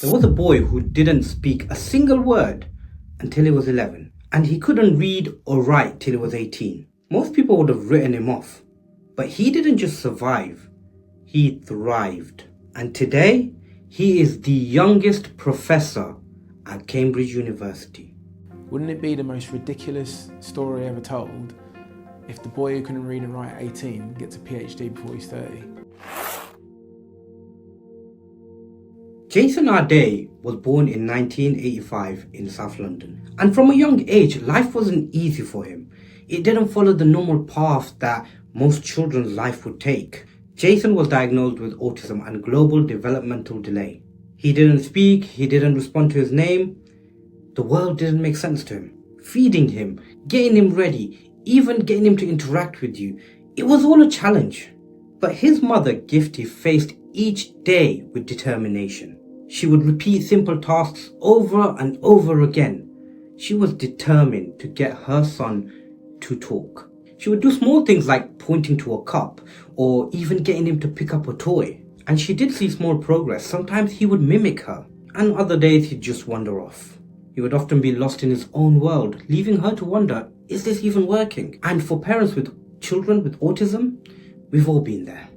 There was a boy who didn't speak a single word until he was 11, and he couldn't read or write till he was 18. Most people would have written him off, but he didn't just survive, he thrived. And today, he is the youngest professor at Cambridge University. Wouldn't it be the most ridiculous story ever told if the boy who couldn't read and write at 18 gets a PhD before he's 30? Jason Arday was born in 1985 in South London, and from a young age, life wasn't easy for him. It didn't follow the normal path that most children's life would take. Jason was diagnosed with autism and global developmental delay. He didn't speak, he didn't respond to his name. The world didn't make sense to him. Feeding him, getting him ready, even getting him to interact with you, it was all a challenge. But his mother, Gifty, faced each day with determination. She would repeat simple tasks over and over again. She was determined to get her son to talk. She would do small things like pointing to a cup or even getting him to pick up a toy. And she did see small progress. Sometimes he would mimic her, and other days he'd just wander off. He would often be lost in his own world, leaving her to wonder, is this even working? And for parents with children with autism, we've all been there.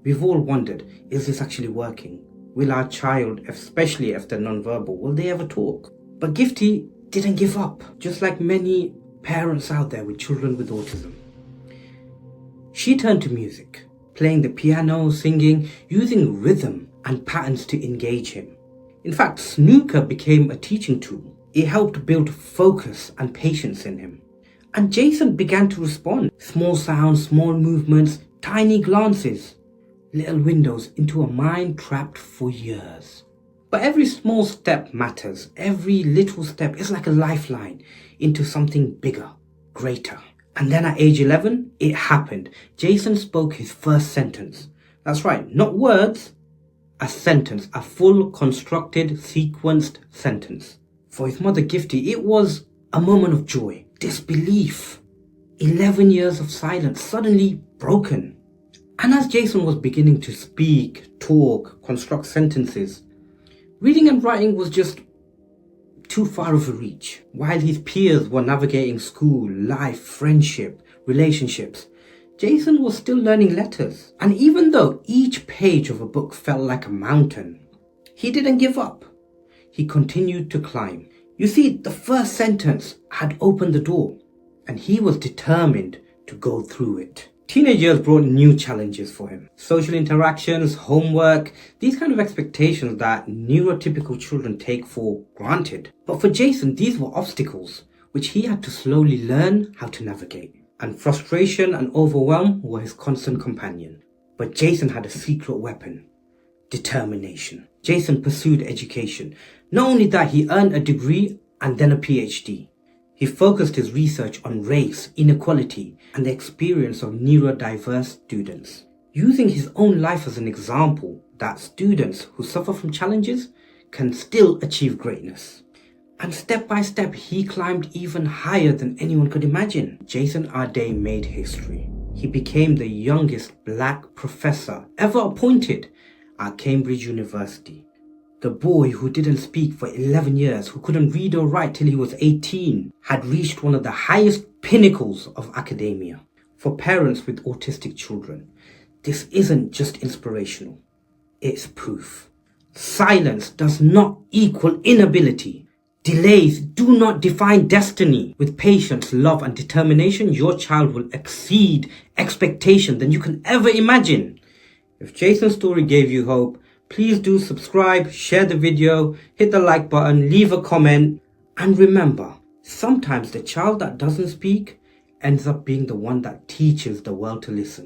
We've all wondered, is this actually working? Will our child, especially if they're nonverbal, will they ever talk? But Gifty didn't give up, just like many parents out there with children with autism. She turned to music, playing the piano, singing, using rhythm and patterns to engage him. In fact, snooker became a teaching tool. It helped build focus and patience in him. And Jason began to respond. Small sounds, small movements, tiny glances, little windows into a mind trapped for years. But every small step matters. Every little step is like a lifeline into something bigger, greater. And then at age 11, it happened. Jason spoke his first sentence. That's right, not words, a sentence, a full constructed, sequenced sentence. For his mother Gifty, it was a moment of joy, disbelief. 11 years of silence suddenly broken. And as Jason was beginning to speak, talk, construct sentences, reading and writing was just too far of a reach. While his peers were navigating school, life, friendship, relationships, Jason was still learning letters. And even though each page of a book felt like a mountain, he didn't give up. He continued to climb. You see, the first sentence had opened the door, and he was determined to go through it. Teenage years brought new challenges for him. Social interactions, homework, these kind of expectations that neurotypical children take for granted. But for Jason, these were obstacles which he had to slowly learn how to navigate. And frustration and overwhelm were his constant companion. But Jason had a secret weapon: determination. Jason pursued education. Not only that, he earned a degree and then a PhD. He focused his research on race, inequality, and the experience of neurodiverse students, using his own life as an example that students who suffer from challenges can still achieve greatness. And step by step, he climbed even higher than anyone could imagine. Jason Arday made history. He became the youngest black professor ever appointed at Cambridge University. The boy who didn't speak for 11 years, who couldn't read or write till he was 18, had reached one of the highest pinnacles of academia. For parents with autistic children, this isn't just inspirational, it's proof. Silence does not equal inability. Delays do not define destiny. With patience, love, and determination, your child will exceed expectation than you can ever imagine. If Jason's story gave you hope, please do subscribe, share the video, hit the like button, leave a comment. And remember, sometimes the child that doesn't speak ends up being the one that teaches the world to listen.